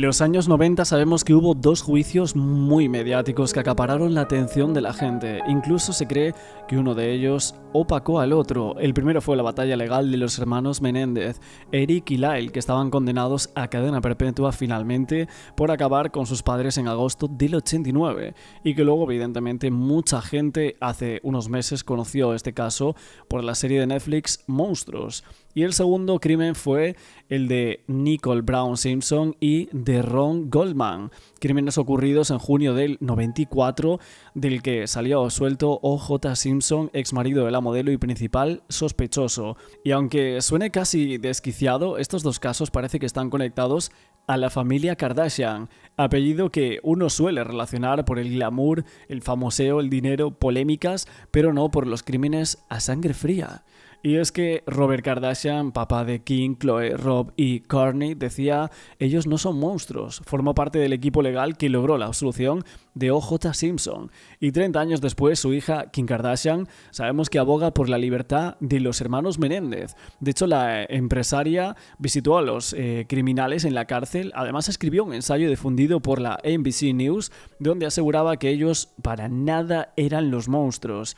En los años 90 sabemos que hubo dos juicios muy mediáticos que acapararon la atención de la gente. Incluso se cree que uno de ellos opacó al otro. El primero fue la batalla legal de los hermanos Menéndez, Eric y Lyle, que estaban condenados a cadena perpetua finalmente por acabar con sus padres en agosto del 89, y que luego evidentemente mucha gente hace unos meses conoció este caso por la serie de Netflix Monstruos. Y el segundo crimen fue el de Nicole Brown Simpson y de Ron Goldman, crímenes ocurridos en junio del 94, del que salió suelto O.J. Simpson, ex marido de la modelo y principal sospechoso. Y aunque suene casi desquiciado, estos dos casos parece que están conectados a la familia Kardashian, apellido que uno suele relacionar por el glamour, el famoseo, el dinero, polémicas, pero no por los crímenes a sangre fría. Y es que Robert Kardashian, papá de Kim, Khloe, Rob y Kourtney, decía: ellos no son monstruos, formó parte del equipo legal que logró la absolución de O.J. Simpson. Y 30 años después, su hija Kim Kardashian sabemos que aboga por la libertad de los hermanos Menéndez. De hecho, la empresaria visitó a los criminales en la cárcel. Además, escribió un ensayo difundido por la NBC News donde aseguraba que ellos para nada eran los monstruos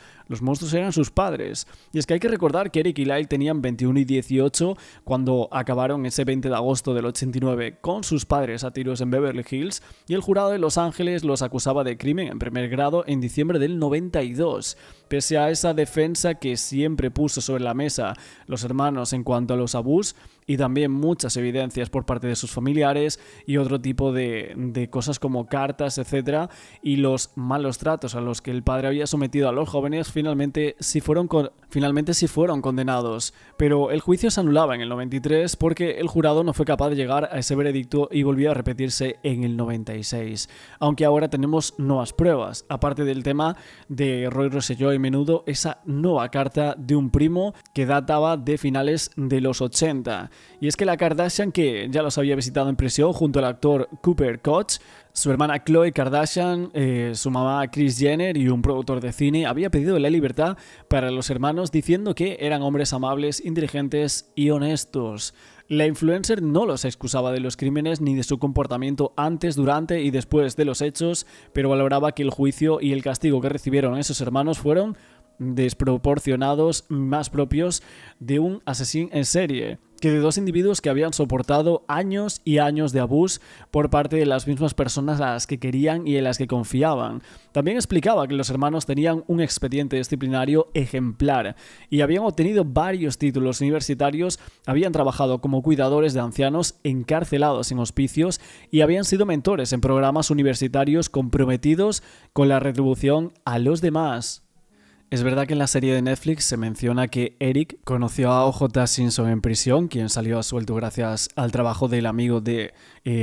eran sus padres. Y es que hay que recordar que Eric y Lyle tenían 21 y 18 cuando acabaron ese 20 de agosto del 89 con sus padres a tiros en Beverly Hills, y el jurado de Los Ángeles los acusaba de crimen en primer grado en diciembre del 92. Pese a esa defensa que siempre puso sobre la mesa los hermanos en cuanto a los abusos, y también muchas evidencias por parte de sus familiares y otro tipo de cosas como cartas, etc., y los malos tratos a los que el padre había sometido a los jóvenes, finalmente sí fueron condenados. Pero el juicio se anulaba en el 93 porque el jurado no fue capaz de llegar a ese veredicto y volvió a repetirse en el 96. Aunque ahora tenemos nuevas pruebas, aparte del tema de Roy Rosselló y Menudo, esa nueva carta de un primo que databa de finales de los 80. Y es que la Kardashian, que ya los había visitado en prisión junto al actor Cooper Koch, su hermana Khloe Kardashian, su mamá Kris Jenner y un productor de cine, había pedido la libertad para los hermanos diciendo que eran hombres amables, inteligentes y honestos. La influencer no los excusaba de los crímenes ni de su comportamiento antes, durante y después de los hechos, pero valoraba que el juicio y el castigo que recibieron esos hermanos fueron desproporcionados, más propios de un asesino en serie que de dos individuos que habían soportado años y años de abuso por parte de las mismas personas a las que querían y en las que confiaban. También explicaba que los hermanos tenían un expediente disciplinario ejemplar y habían obtenido varios títulos universitarios, habían trabajado como cuidadores de ancianos encarcelados en hospicios y habían sido mentores en programas universitarios comprometidos con la retribución a los demás. Es verdad que en la serie de Netflix se menciona que Eric conoció a O.J. Simpson en prisión, quien salió suelto gracias al trabajo del amigo de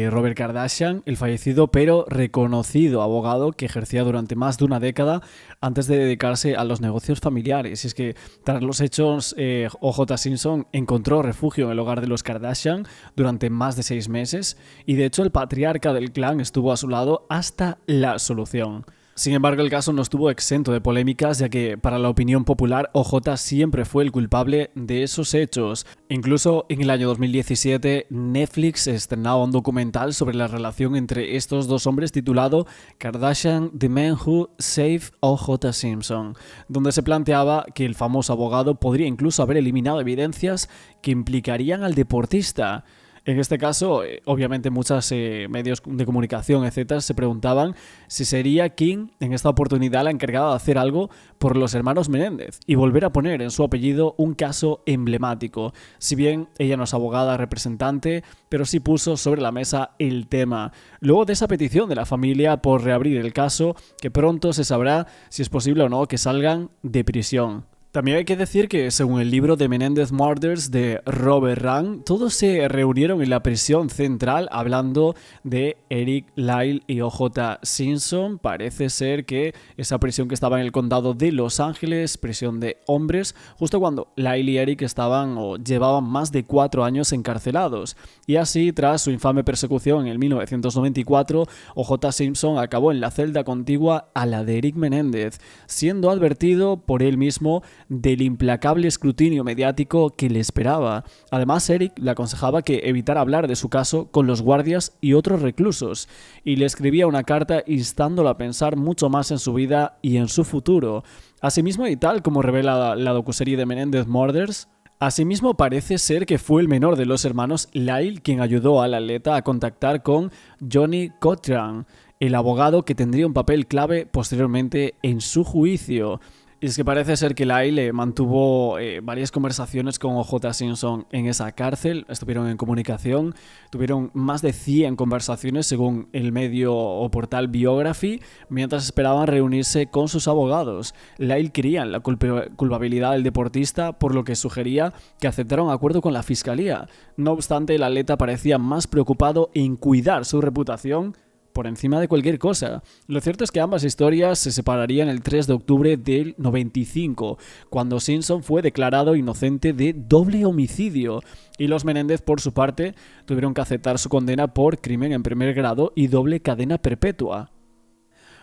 Robert Kardashian, el fallecido pero reconocido abogado que ejercía durante más de una década antes de dedicarse a los negocios familiares. Y es que tras los hechos, O.J. Simpson encontró refugio en el hogar de los Kardashian durante más de 6 meses y de hecho el patriarca del clan estuvo a su lado hasta la solución. Sin embargo, el caso no estuvo exento de polémicas, ya que para la opinión popular OJ siempre fue el culpable de esos hechos. Incluso en el año 2017 Netflix estrenaba un documental sobre la relación entre estos dos hombres titulado Kardashian: The Man Who Saved O.J. Simpson, donde se planteaba que el famoso abogado podría incluso haber eliminado evidencias que implicarían al deportista. En este caso, obviamente muchos medios de comunicación, etcétera, se preguntaban si sería Kim en esta oportunidad la encargada de hacer algo por los hermanos Menéndez y volver a poner en su apellido un caso emblemático. Si bien ella no es abogada representante, pero sí puso sobre la mesa el tema. Luego de esa petición de la familia por reabrir el caso, que pronto se sabrá si es posible o no que salgan de prisión. También hay que decir que, según el libro de Menendez Murders de Robert Rang, todos se reunieron en la prisión central hablando de Eric, Lyle y O.J. Simpson. Parece ser que esa prisión que estaba en el condado de Los Ángeles, prisión de hombres, justo cuando Lyle y Eric estaban o llevaban más de 4 años encarcelados. Y así, tras su infame persecución en el 1994, O.J. Simpson acabó en la celda contigua a la de Eric Menéndez, siendo advertido por él mismo del implacable escrutinio mediático que le esperaba. Además, Eric le aconsejaba que evitara hablar de su caso con los guardias y otros reclusos, y le escribía una carta instándolo a pensar mucho más en su vida y en su futuro. Asimismo, y tal como revela la docuserie de Menendez Murders, asimismo, parece ser que fue el menor de los hermanos Lyle quien ayudó al atleta a contactar con Johnny Cochran, el abogado que tendría un papel clave posteriormente en su juicio. Y es que parece ser que Lyle mantuvo varias conversaciones con O.J. Simpson en esa cárcel, estuvieron en comunicación, tuvieron más de 100 conversaciones según el medio o portal Biography, mientras esperaban reunirse con sus abogados. Lyle quería la culpabilidad del deportista, por lo que sugería que aceptara un acuerdo con la fiscalía. No obstante, el atleta parecía más preocupado en cuidar su reputación por encima de cualquier cosa. Lo cierto es que ambas historias se separarían el 3 de octubre del 95, cuando Simpson fue declarado inocente de doble homicidio, y los Menéndez, por su parte, tuvieron que aceptar su condena por crimen en primer grado y doble cadena perpetua.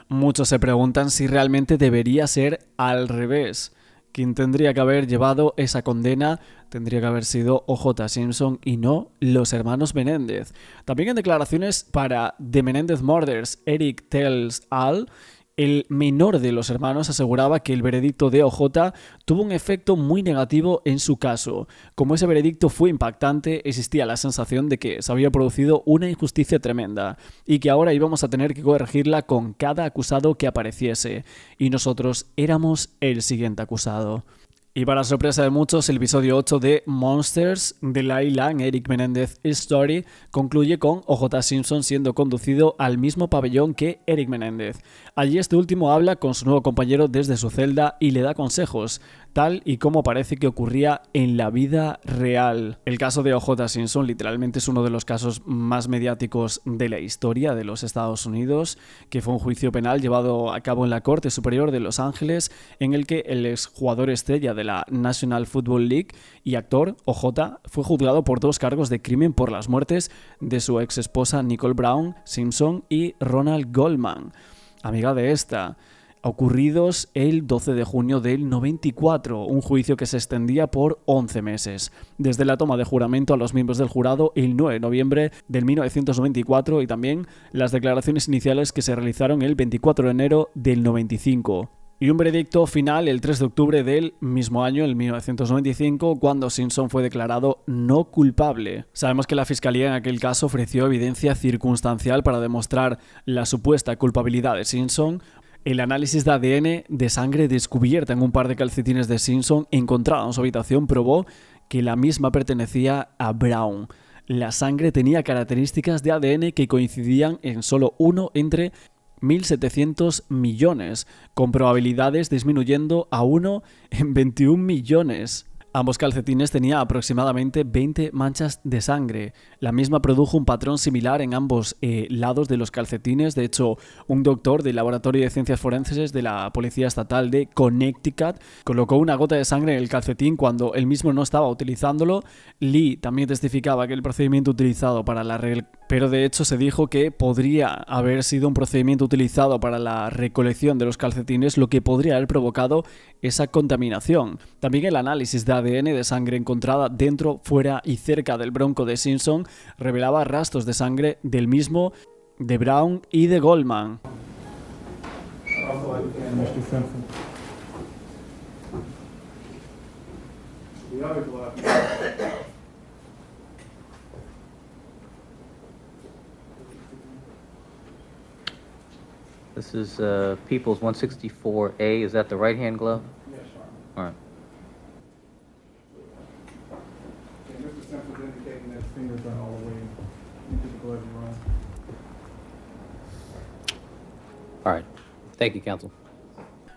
Muchos se preguntan si realmente debería ser al revés. Quien tendría que haber llevado esa condena tendría que haber sido O.J. Simpson y no los hermanos Menéndez. También en declaraciones para The Menendez Murders, Eric Tells All, el menor de los hermanos aseguraba que el veredicto de O.J. tuvo un efecto muy negativo en su caso. Como ese veredicto fue impactante, existía la sensación de que se había producido una injusticia tremenda y que ahora íbamos a tener que corregirla con cada acusado que apareciese. Y nosotros éramos el siguiente acusado. Y para sorpresa de muchos, el episodio 8 de Monsters de Lyle Lang, Eric Menendez Story, concluye con O.J. Simpson siendo conducido al mismo pabellón que Eric Menendez. Allí este último habla con su nuevo compañero desde su celda y le da consejos, tal y como parece que ocurría en la vida real. El caso de O.J. Simpson literalmente es uno de los casos más mediáticos de la historia de los Estados Unidos, que fue un juicio penal llevado a cabo en la Corte Superior de Los Ángeles, en el que el exjugador estrella de la National Football League y actor O.J. fue juzgado por 2 cargos de crimen por las muertes de su ex esposa Nicole Brown Simpson y Ronald Goldman, amiga de esta, ocurridos el 12 de junio del 94, un juicio que se extendía por 11 meses, desde la toma de juramento a los miembros del jurado el 9 de noviembre del 1994 y también las declaraciones iniciales que se realizaron el 24 de enero del 95. Y un veredicto final el 3 de octubre del mismo año, el 1995, cuando Simpson fue declarado no culpable. Sabemos que la fiscalía en aquel caso ofreció evidencia circunstancial para demostrar la supuesta culpabilidad de Simpson. El análisis de ADN de sangre descubierta en un par de calcetines de Simpson encontrada en su habitación probó que la misma pertenecía a Brown. La sangre tenía características de ADN que coincidían en solo 1 entre 1.700 millones, con probabilidades disminuyendo a 1 en 21 millones. Ambos calcetines tenían aproximadamente 20 manchas de sangre. La misma produjo un patrón similar en ambos lados de los calcetines. De hecho, un doctor del Laboratorio de Ciencias Forenses de la Policía Estatal de Connecticut colocó una gota de sangre en el calcetín cuando él mismo no estaba utilizándolo. Lee también testificaba que el procedimiento utilizado para pero de hecho se dijo que podría haber sido un procedimiento utilizado para la recolección de los calcetines lo que podría haber provocado esa contaminación. También el análisis de ADN de sangre encontrada dentro, fuera y cerca del Bronco de Simpson revelaba rastros de sangre del mismo, de Brown y de Goldman. This is People's 164A. Is that the right-hand glove? Yes, sir. All right. And Mr. Simpson's indicating that his fingers are all the way into the glove you're on. All right. Thank you, counsel.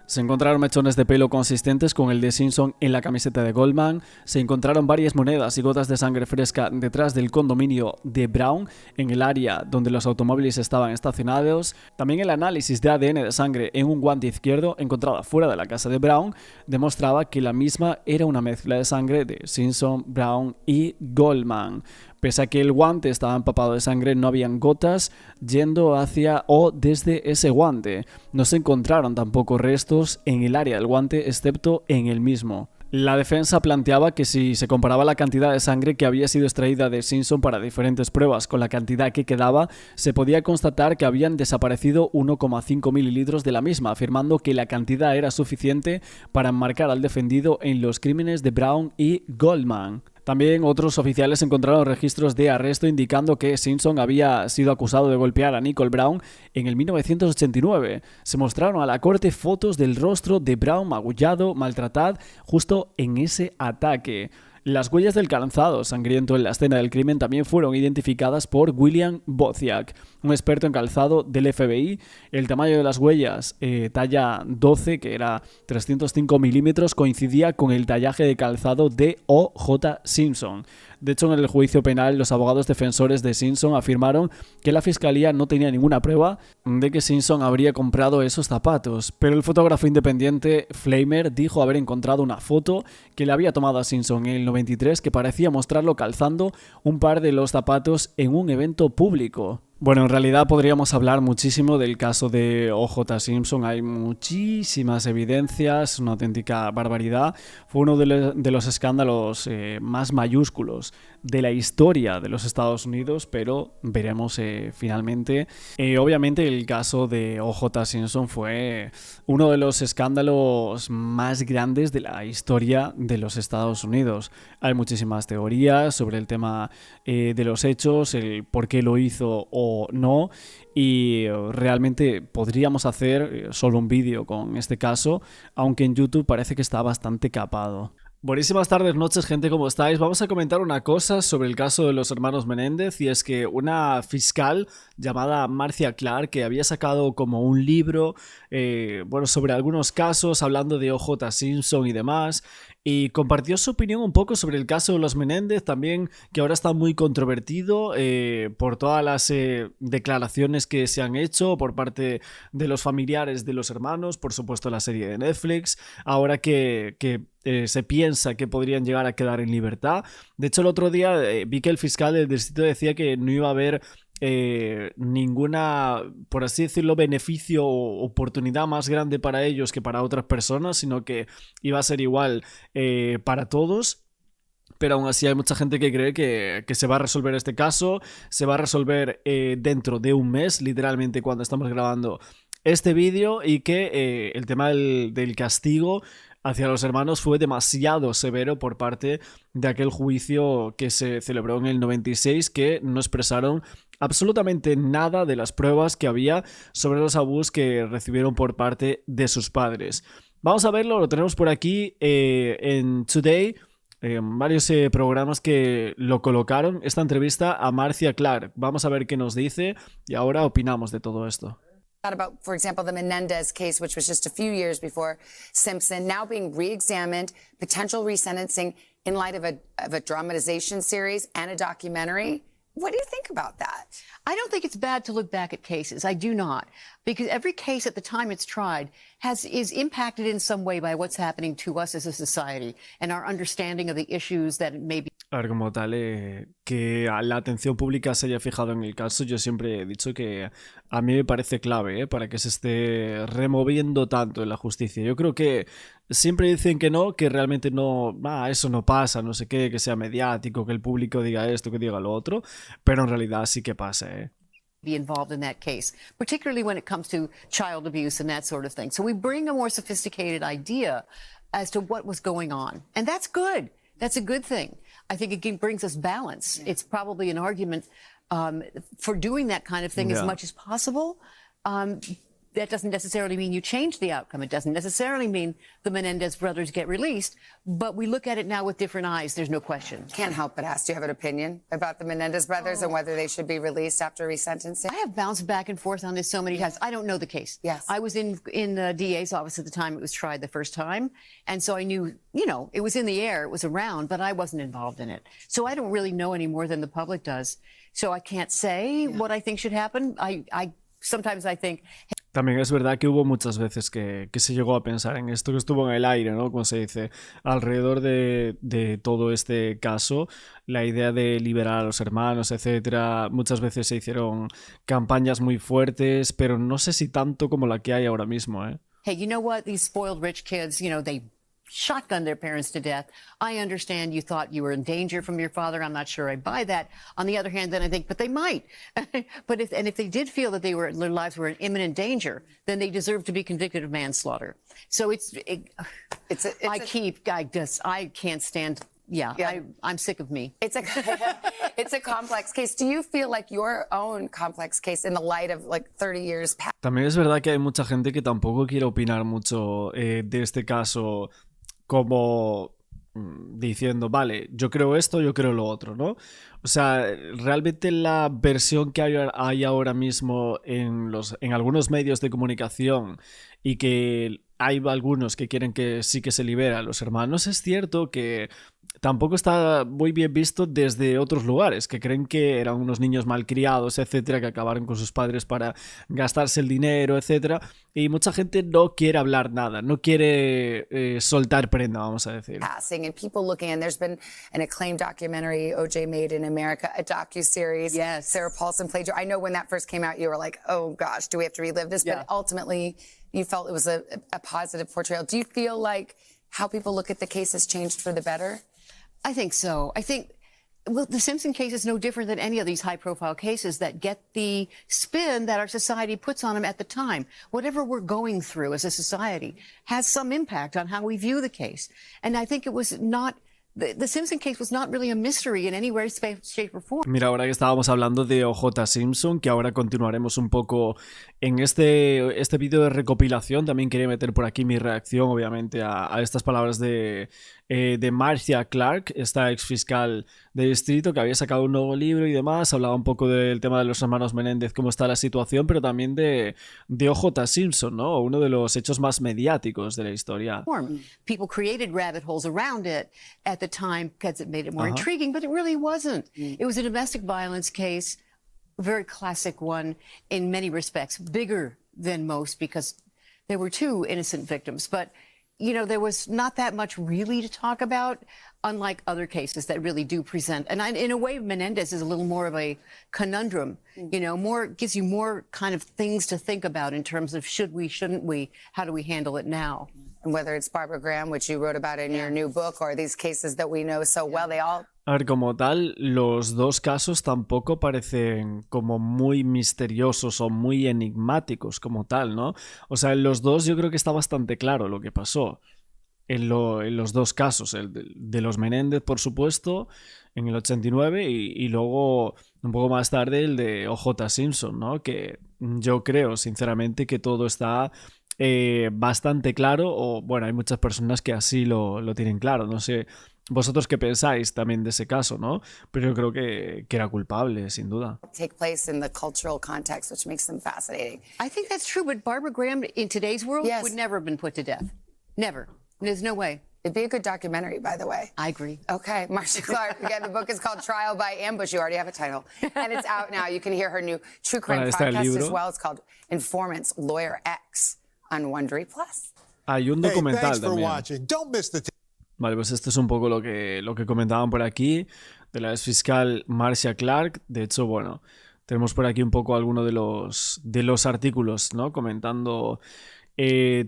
Se encontraron mechones de pelo consistentes con el de Simpson en la camiseta de Goldman, se encontraron varias monedas y gotas de sangre fresca detrás del condominio de Brown, en el área donde los automóviles estaban estacionados. También el análisis de ADN de sangre en un guante izquierdo encontrado fuera de la casa de Brown demostraba que la misma era una mezcla de sangre de Simpson, Brown y Goldman. Pese a que el guante estaba empapado de sangre, no habían gotas yendo hacia o desde ese guante. No se encontraron tampoco restos en el área del guante, excepto en el mismo. La defensa planteaba que si se comparaba la cantidad de sangre que había sido extraída de Simpson para diferentes pruebas con la cantidad que quedaba, se podía constatar que habían desaparecido 1,5 mililitros de la misma, afirmando que la cantidad era suficiente para enmarcar al defendido en los crímenes de Brown y Goldman. También otros oficiales encontraron registros de arresto indicando que Simpson había sido acusado de golpear a Nicole Brown en el 1989. Se mostraron a la corte fotos del rostro de Brown magullado, maltratado, justo en ese ataque. Las huellas del calzado sangriento en la escena del crimen también fueron identificadas por William Boziak, un experto en calzado del FBI. El tamaño de las huellas, talla 12, que era 305 milímetros, coincidía con el tallaje de calzado de O.J. Simpson. De hecho, en el juicio penal, los abogados defensores de Simpson afirmaron que la fiscalía no tenía ninguna prueba de que Simpson habría comprado esos zapatos, pero el fotógrafo independiente Flamer dijo haber encontrado una foto que le había tomado a Simpson en el 93 que parecía mostrarlo calzando un par de los zapatos en un evento público. Bueno, en realidad podríamos hablar muchísimo del caso de O.J. Simpson, hay muchísimas evidencias, una auténtica barbaridad. Fue uno de los escándalos más mayúsculos de la historia de los Estados Unidos, pero veremos finalmente. Obviamente el caso de O.J. Simpson fue uno de los escándalos más grandes de la historia de los Estados Unidos. Hay muchísimas teorías sobre el tema de los hechos, el por qué lo hizo o no, y realmente podríamos hacer solo un vídeo con este caso, aunque en YouTube parece que está bastante capado. Buenísimas tardes, noches, gente, ¿cómo estáis? Vamos a comentar una cosa sobre el caso de los hermanos Menéndez, y es que una fiscal llamada Marcia Clark, que había sacado como un libro sobre algunos casos, hablando de O.J. Simpson y demás, y compartió su opinión un poco sobre el caso de los Menéndez, también que ahora está muy controvertido por todas las declaraciones que se han hecho por parte de los familiares de los hermanos, por supuesto la serie de Netflix, ahora que se piensa que podrían llegar a quedar en libertad. De hecho, el otro día vi que el fiscal del distrito decía que no iba a haber ninguna, por así decirlo, beneficio o oportunidad más grande para ellos que para otras personas, sino que iba a ser igual para todos. Pero aún así hay mucha gente que cree que se va a resolver este caso, se va a resolver dentro de un mes, literalmente cuando estamos grabando este vídeo, y que el tema del castigo hacia los hermanos fue demasiado severo por parte de aquel juicio que se celebró en el 96, que no expresaron absolutamente nada de las pruebas que había sobre los abusos que recibieron por parte de sus padres. Vamos a verlo, lo tenemos por aquí en Today, varios programas que lo colocaron, esta entrevista a Marcia Clark. Vamos a ver qué nos dice y ahora opinamos de todo esto. About, for example, the Menendez case, which was just a few years before Simpson, now being re-examined, potential resentencing in light of a dramatization series and a documentary. What do you think about that? I don't think it's bad to look back at cases. I do not. Because every case at the time it's tried is impacted in some way by what's happening to us as a society and our understanding of the issues that may be. A ver, como tal, que la atención pública se haya fijado en el caso, yo siempre he dicho que a mí me parece clave para que se esté removiendo tanto en la justicia. Yo creo que siempre dicen que no, que realmente no, eso no pasa, no sé qué, que sea mediático, que el público diga esto, que diga lo otro, pero en realidad sí que pasa, be involved in that case, particularly when it comes to child abuse and that sort of thing. So we bring a more sophisticated idea as to what was going on. And that's good. That's a good thing. I think it brings us balance. Yeah. It's probably an argument for doing that kind of thing as much as possible. That doesn't necessarily mean you change the outcome. It doesn't necessarily mean the Menendez brothers get released, but we look at it now with different eyes. There's no question. Can't help but ask, do you have an opinion about the Menendez brothers and whether they should be released after resentencing? I have bounced back and forth on this so many times. I don't know the case. Yes. I was in the DA's office at the time it was tried the first time, and so I knew, it was in the air, it was around, but I wasn't involved in it. So I don't really know any more than the public does. So I can't say what I think should happen. Sometimes I think... También es verdad que hubo muchas veces que se llegó a pensar en esto, que estuvo en el aire, ¿no? Como se dice, alrededor de todo este caso, la idea de liberar a los hermanos, etcétera. Muchas veces se hicieron campañas muy fuertes, pero no sé si tanto como la que hay ahora mismo, ¿eh? Hey, you know what? These spoiled rich kids, they shotgun their parents to death. I understand you thought you were in danger from your father. I'm not sure I buy that. On the other hand, then I think, but they might. But if they did feel that their lives were in imminent danger, then they deserve to be convicted of manslaughter. So I can't stand. Yeah. I'm sick of me. It's a complex case. Do you feel like your own complex case in the light of like 30 years past? También es verdad que hay mucha gente que tampoco quiere opinar mucho de este caso como diciendo, vale, yo creo esto, yo creo lo otro, ¿no? O sea, realmente la versión que hay ahora mismo en algunos medios de comunicación y que hay algunos que quieren que sí que se libera a los hermanos, es cierto que tampoco está muy bien visto desde otros lugares, que creen que eran unos niños malcriados, etcétera, que acabaron con sus padres para gastarse el dinero, etcétera, y mucha gente no quiere hablar nada, no quiere soltar prenda, vamos a decir. Passing and people looking, and there's been an acclaimed documentary OJ made in America, a docuseries. Yes. Sarah Paulson played her. I know when that first came out, you were like, oh gosh, do we have to relive this? Yeah. But ultimately, you felt it was a positive portrayal. Do you feel like how people look at the case has changed for the better? I think so. I think, well, the Simpson case is no different than any of these high-profile cases that get the spin that our society puts on them at the time. Whatever we're going through as a society has some impact on how we view the case. And I think it was not... The Simpson case was not really a mystery in any way, shape, or form. Mira, ahora que estábamos hablando de O.J. Simpson, que ahora continuaremos un poco en este vídeo de recopilación, también quería meter por aquí mi reacción, obviamente, a estas palabras de Marcia Clark, esta exfiscal de distrito que había sacado un nuevo libro y demás, hablaba un poco del tema de los hermanos Menéndez, cómo está la situación, pero también de O.J. Simpson, ¿no? Uno de los hechos más mediáticos de la historia. People created rabbit holes around it at the time because it made it more intriguing, but it really wasn't. It was a domestic violence case, a very classic one in many respects, bigger than most because there were two innocent victims, but there was not that much really to talk about, unlike other cases that really do present. And in a way, Menendez is a little more of a conundrum, gives you more kind of things to think about in terms of should we, shouldn't we, how do we handle it now? And whether it's Barbara Graham, which you wrote about in your new book, or these cases that we know so well, they all... A ver, como tal, los dos casos tampoco parecen como muy misteriosos o muy enigmáticos como tal, ¿no? O sea, en los dos yo creo que está bastante claro lo que pasó. En los dos casos, el de los Menéndez, por supuesto, en el 89 y luego un poco más tarde el de O.J. Simpson, ¿no? Que yo creo, sinceramente, que todo está bastante claro, o bueno, hay muchas personas que así lo tienen claro, no sé vosotros qué pensáis también de ese caso, ¿no? Pero yo creo que era culpable, sin duda. Take place in the cultural context, which makes them fascinating. I think that's true, but Barbara Graham in today's world Yes. would never have been put to death. Never. There's no way. It'd be a good documentary, by the way. I agree. Okay, Marcia Clark. Again, the book is called Trial by Ambush. You already have a title. And it's out now. You can hear her new true crime Bueno, está el podcast libro. as well. It's called Informants Lawyer X on Wondery Plus. Hay un documental thanks for también. watching. Don't miss the Vale, pues esto es un poco lo que comentaban por aquí de la exfiscal Marcia Clark. De hecho, bueno, tenemos por aquí un poco alguno de los artículos, ¿no? Comentando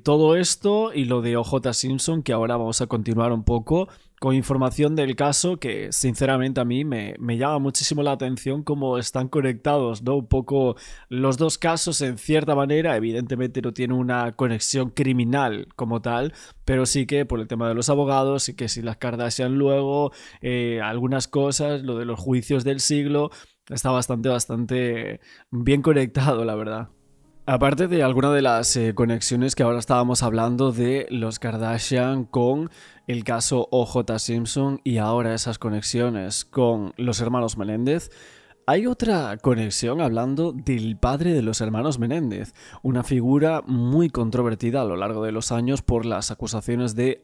todo esto y lo de O.J. Simpson, que ahora vamos a continuar un poco con información del caso que sinceramente a mí me llama muchísimo la atención cómo están conectados, ¿no? Un poco los dos casos en cierta manera, evidentemente no tiene una conexión criminal como tal, pero sí que por el tema de los abogados y que si las Kardashian luego, algunas cosas, lo de los juicios del siglo, está bastante bien conectado, la verdad. Aparte de alguna de las conexiones que ahora estábamos hablando de los Kardashian con el caso O.J. Simpson y ahora esas conexiones con los hermanos Menéndez, hay otra conexión hablando del padre de los hermanos Menéndez, una figura muy controvertida a lo largo de los años por las acusaciones de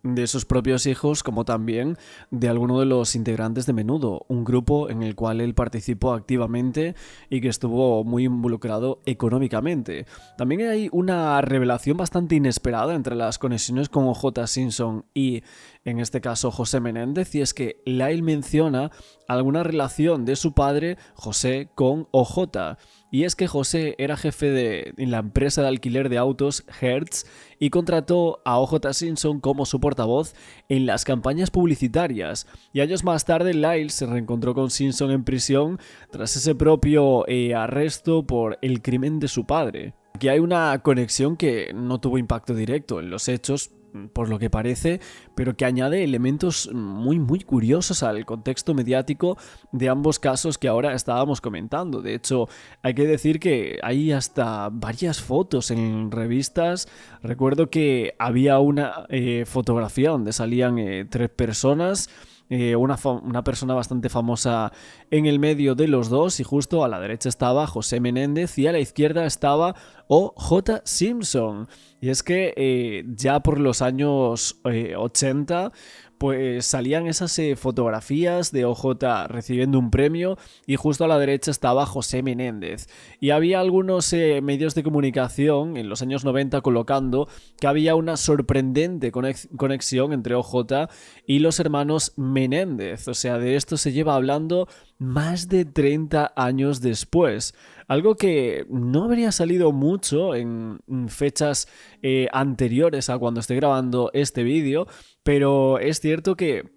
de sus propios hijos como también de alguno de los integrantes de Menudo, un grupo en el cual él participó activamente y que estuvo muy involucrado económicamente. También hay una revelación bastante inesperada entre las conexiones con O.J. Simpson y, en este caso, José Menéndez, y es que Lyle menciona alguna relación de su padre, José, con O.J., y es que José era jefe de la empresa de alquiler de autos Hertz y contrató a O.J. Simpson como su portavoz en las campañas publicitarias. Y años más tarde, Lyle se reencontró con Simpson en prisión tras ese propio arresto por el crimen de su padre. Aquí hay una conexión que no tuvo impacto directo en los hechos, por lo que parece, pero que añade elementos muy curiosos al contexto mediático de ambos casos que ahora estábamos comentando. De hecho, hay que decir que hay hasta varias fotos en revistas. Recuerdo que había una fotografía donde salían 3 personas, una persona bastante famosa en el medio de los dos, y justo a la derecha estaba José Menéndez y a la izquierda estaba O.J. Simpson. Y es que ya por los años 80 pues salían esas fotografías de O.J. recibiendo un premio y justo a la derecha estaba José Menéndez. Y había algunos medios de comunicación en los años 90 colocando que había una sorprendente conexión entre O.J. y los hermanos Menéndez. O sea, de esto se lleva hablando más de 30 años después. Algo que no habría salido mucho en fechas anteriores a cuando esté grabando este vídeo, pero es cierto que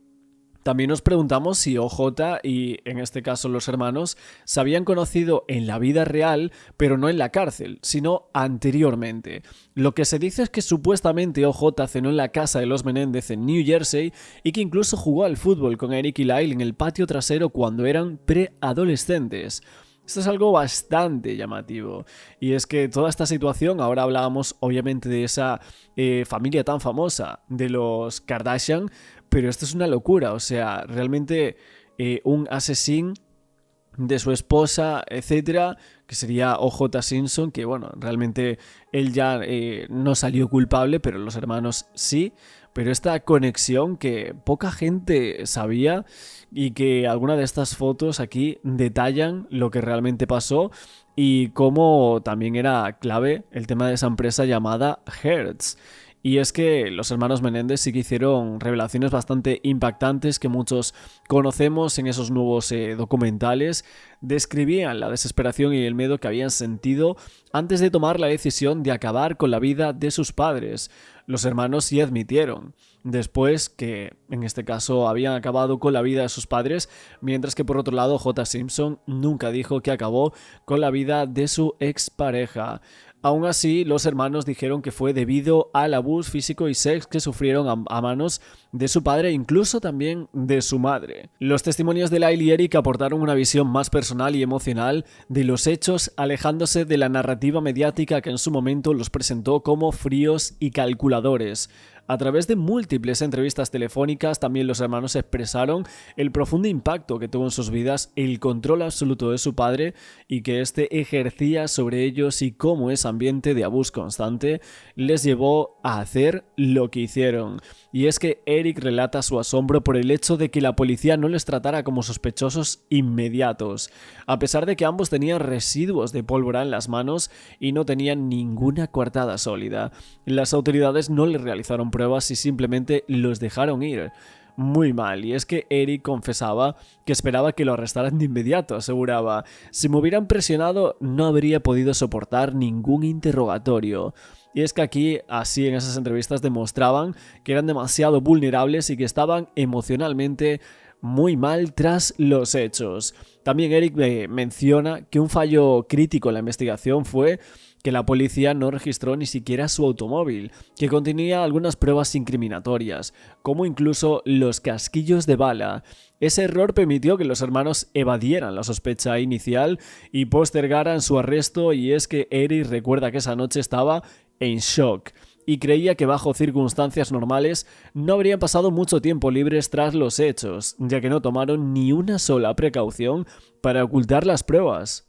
también nos preguntamos si O.J. y, en este caso, los hermanos se habían conocido en la vida real, pero no en la cárcel, sino anteriormente. Lo que se dice es que supuestamente O.J. cenó en la casa de los Menéndez en New Jersey y que incluso jugó al fútbol con Eric y Lyle en el patio trasero cuando eran preadolescentes. Esto es algo bastante llamativo, y es que toda esta situación, ahora hablábamos obviamente de esa familia tan famosa de los Kardashian, pero esto es una locura. O sea, realmente un asesino de su esposa, etcétera, que sería O.J. Simpson, que bueno, realmente él ya no salió culpable, pero los hermanos sí. Pero esta conexión que poca gente sabía y que algunas de estas fotos aquí detallan lo que realmente pasó y cómo también era clave el tema de esa empresa llamada Hertz. Y es que los hermanos Menéndez sí que hicieron revelaciones bastante impactantes que muchos conocemos en esos nuevos documentales. Describían la desesperación y el miedo que habían sentido antes de tomar la decisión de acabar con la vida de sus padres. Los hermanos sí admitieron después que, en este caso, habían acabado con la vida de sus padres, mientras que por otro lado J. Simpson nunca dijo que acabó con la vida de su expareja. Aún así, los hermanos dijeron que fue debido al abuso físico y sexo que sufrieron a manos de su padre e incluso también de su madre. Los testimonios de Lyle y Eric aportaron una visión más personal y emocional de los hechos, alejándose de la narrativa mediática que en su momento los presentó como fríos y calculadores. A través de múltiples entrevistas telefónicas, también los hermanos expresaron el profundo impacto que tuvo en sus vidas el control absoluto de su padre y que éste ejercía sobre ellos, y cómo ese ambiente de abuso constante les llevó a hacer lo que hicieron. Y es que Eric relata su asombro por el hecho de que la policía no les tratara como sospechosos inmediatos, a pesar de que ambos tenían residuos de pólvora en las manos y no tenían ninguna coartada sólida. Las autoridades no les realizaron pruebas y simplemente los dejaron ir. Muy mal, y es que Eric confesaba que esperaba que lo arrestaran de inmediato. Aseguraba: si me hubieran presionado no habría podido soportar ningún interrogatorio. Y es que aquí, así en esas entrevistas, demostraban que eran demasiado vulnerables y que estaban emocionalmente muy mal tras los hechos. También Eric menciona que un fallo crítico en la investigación fue que la policía no registró ni siquiera su automóvil, que contenía algunas pruebas incriminatorias, como incluso los casquillos de bala. Ese error permitió que los hermanos evadieran la sospecha inicial y postergaran su arresto, y es que Eric recuerda que esa noche estaba en shock y creía que bajo circunstancias normales no habrían pasado mucho tiempo libres tras los hechos, ya que no tomaron ni una sola precaución para ocultar las pruebas.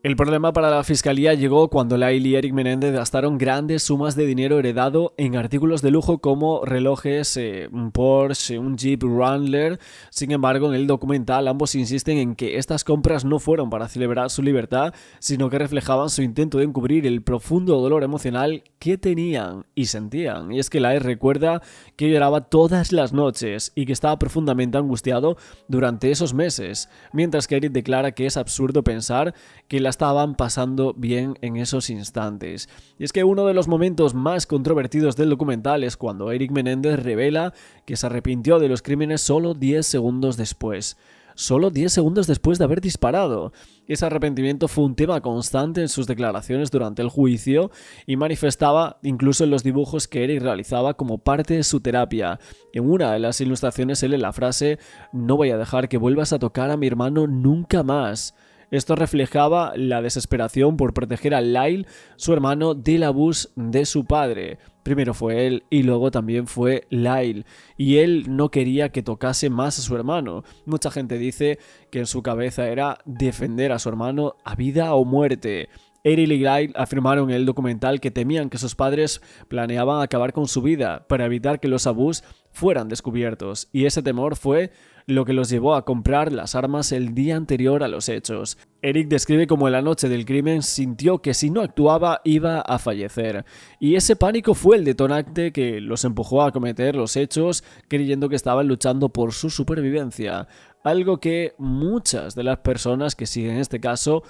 El problema para la fiscalía llegó cuando Lyle y Eric Menéndez gastaron grandes sumas de dinero heredado en artículos de lujo como relojes, un Porsche, un Jeep Wrangler. Sin embargo, en el documental ambos insisten en que estas compras no fueron para celebrar su libertad, sino que reflejaban su intento de encubrir el profundo dolor emocional que tenían y sentían. Y es que Lyle recuerda que lloraba todas las noches y que estaba profundamente angustiado durante esos meses, mientras que Eric declara que es absurdo pensar que la estaban pasando bien en esos instantes. Y es que uno de los momentos más controvertidos del documental es cuando Eric Menéndez revela que se arrepintió de los crímenes solo 10 segundos después. Solo 10 segundos después de haber disparado. Ese arrepentimiento fue un tema constante en sus declaraciones durante el juicio y manifestaba incluso en los dibujos que Eric realizaba como parte de su terapia. En una de las ilustraciones él lee la frase: "No voy a dejar que vuelvas a tocar a mi hermano nunca más". Esto reflejaba la desesperación por proteger a Lyle, su hermano, del abuso de su padre. Primero fue él y luego también fue Lyle. Y él no quería que tocase más a su hermano. Mucha gente dice que en su cabeza era defender a su hermano a vida o muerte. Eric y Lyle afirmaron en el documental que temían que sus padres planeaban acabar con su vida para evitar que los abusos fueran descubiertos, y ese temor fue lo que los llevó a comprar las armas el día anterior a los hechos. Eric describe cómo en la noche del crimen sintió que si no actuaba iba a fallecer, y ese pánico fue el detonante que los empujó a cometer los hechos, creyendo que estaban luchando por su supervivencia, algo que muchas de las personas que siguen este caso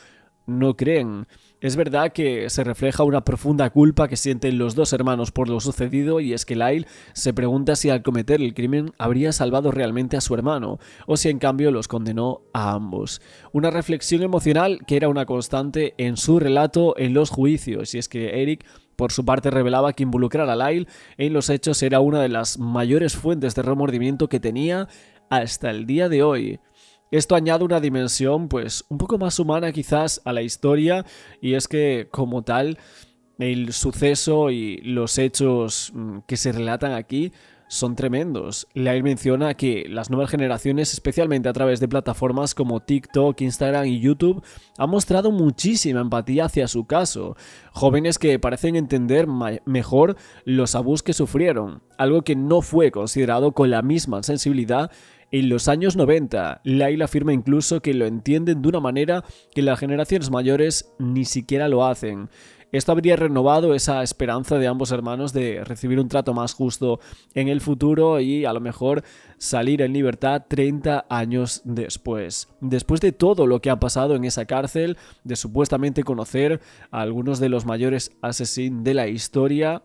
no creen. Es verdad que se refleja una profunda culpa que sienten los dos hermanos por lo sucedido, y es que Lyle se pregunta si al cometer el crimen habría salvado realmente a su hermano o si en cambio los condenó a ambos. Una reflexión emocional que era una constante en su relato en los juicios, y es que Eric por su parte revelaba que involucrar a Lyle en los hechos era una de las mayores fuentes de remordimiento que tenía hasta el día de hoy. Esto añade una dimensión pues un poco más humana quizás a la historia, y es que como tal el suceso y los hechos que se relatan aquí son tremendos. Lyle menciona que las nuevas generaciones, especialmente a través de plataformas como TikTok, Instagram y YouTube, han mostrado muchísima empatía hacia su caso. Jóvenes que parecen entender mejor los abusos que sufrieron, algo que no fue considerado con la misma sensibilidad en los años 90. Lyle afirma incluso que lo entienden de una manera que las generaciones mayores ni siquiera lo hacen. Esto habría renovado esa esperanza de ambos hermanos de recibir un trato más justo en el futuro y a lo mejor salir en libertad 30 años después. Después de todo lo que ha pasado en esa cárcel, de supuestamente conocer a algunos de los mayores asesinos de la historia,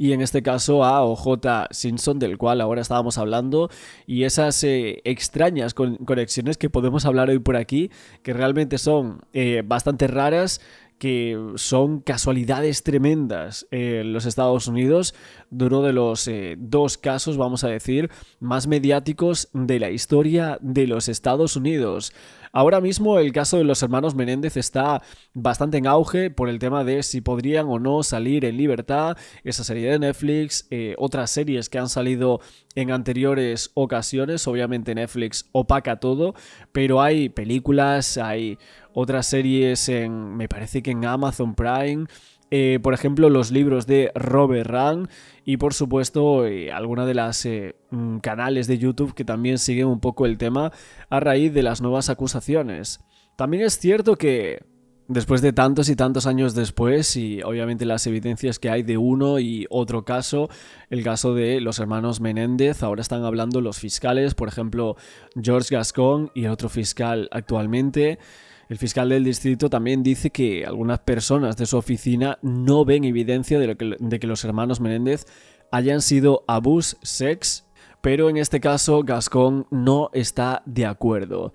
y en este caso a O.J. Simpson, del cual ahora estábamos hablando, y esas extrañas conexiones que podemos hablar hoy por aquí, que realmente son bastante raras, que son casualidades tremendas en los Estados Unidos, de uno de los dos casos, vamos a decir, más mediáticos de la historia de los Estados Unidos. Ahora mismo el caso de los hermanos Menéndez está bastante en auge por el tema de si podrían o no salir en libertad. Esa serie de Netflix, otras series que han salido en anteriores ocasiones. Obviamente Netflix opaca todo, pero hay películas, hay otras series me parece que en Amazon Prime. Por ejemplo, los libros de Robert Rand y por supuesto alguna de las canales de YouTube que también siguen un poco el tema a raíz de las nuevas acusaciones. También es cierto que después de tantos y tantos años después, y obviamente las evidencias que hay de uno y otro caso, el caso de los hermanos Menéndez, ahora están hablando los fiscales, por ejemplo George Gascon y otro fiscal actualmente. El fiscal del distrito también dice que algunas personas de su oficina no ven evidencia de que los hermanos Menéndez hayan sido abuse sex, pero en este caso Gascon no está de acuerdo.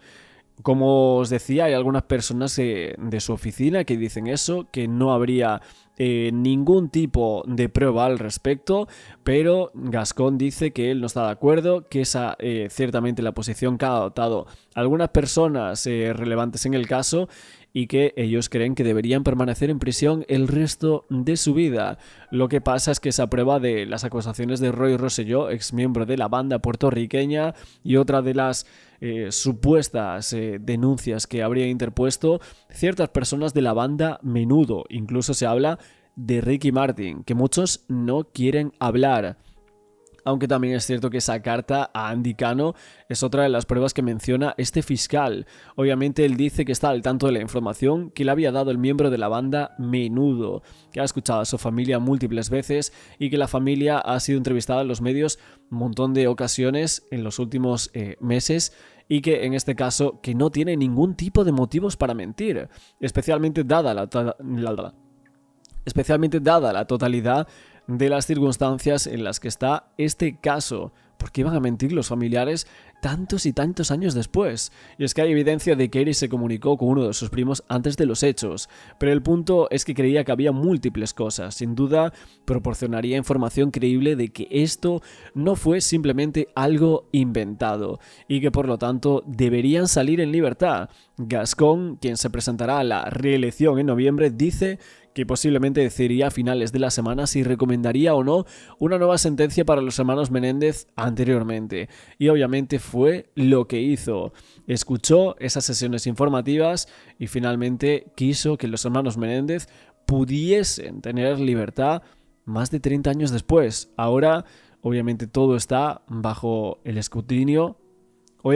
Como os decía, hay algunas personas de su oficina que dicen eso, que no habría ningún tipo de prueba al respecto, pero Gascon dice que él no está de acuerdo, que esa ciertamente la posición que han adoptado algunas personas relevantes en el caso, y que ellos creen que deberían permanecer en prisión el resto de su vida. Lo que pasa es que esa prueba de las acusaciones de Roy Rosselló, ex miembro de la banda puertorriqueña y otra de las supuestas denuncias que habría interpuesto ciertas personas de la banda Menudo. Incluso se habla de Ricky Martin, que muchos no quieren hablar. Aunque también es cierto que esa carta a Andy Cano es otra de las pruebas que menciona este fiscal. Obviamente él dice que está al tanto de la información que le había dado el miembro de la banda Menudo, que ha escuchado a su familia múltiples veces y que la familia ha sido entrevistada en los medios un montón de ocasiones en los últimos meses, y que en este caso que no tiene ningún tipo de motivos para mentir, especialmente dada la totalidad de las circunstancias en las que está este caso. ¿Por qué iban a mentir los familiares tantos y tantos años después? Y es que hay evidencia de que Eric se comunicó con uno de sus primos antes de los hechos, pero el punto es que creía que había múltiples cosas. Sin duda, proporcionaría información creíble de que esto no fue simplemente algo inventado y que por lo tanto deberían salir en libertad. Gascón, quien se presentará a la reelección en noviembre, dice que posiblemente decidiría a finales de la semana si recomendaría o no una nueva sentencia para los hermanos Menéndez anteriormente. Y obviamente fue lo que hizo. Escuchó esas sesiones informativas y finalmente quiso que los hermanos Menéndez pudiesen tener libertad más de 30 años después. Ahora, obviamente, todo está bajo el escrutinio. De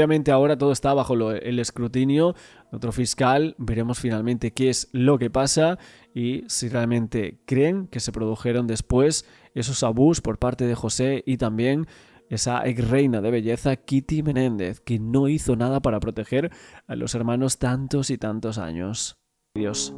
otro fiscal. Veremos finalmente qué es lo que pasa y si realmente creen que se produjeron después esos abusos por parte de José y también esa ex reina de belleza Kitty Menéndez, que no hizo nada para proteger a los hermanos tantos y tantos años. Dios.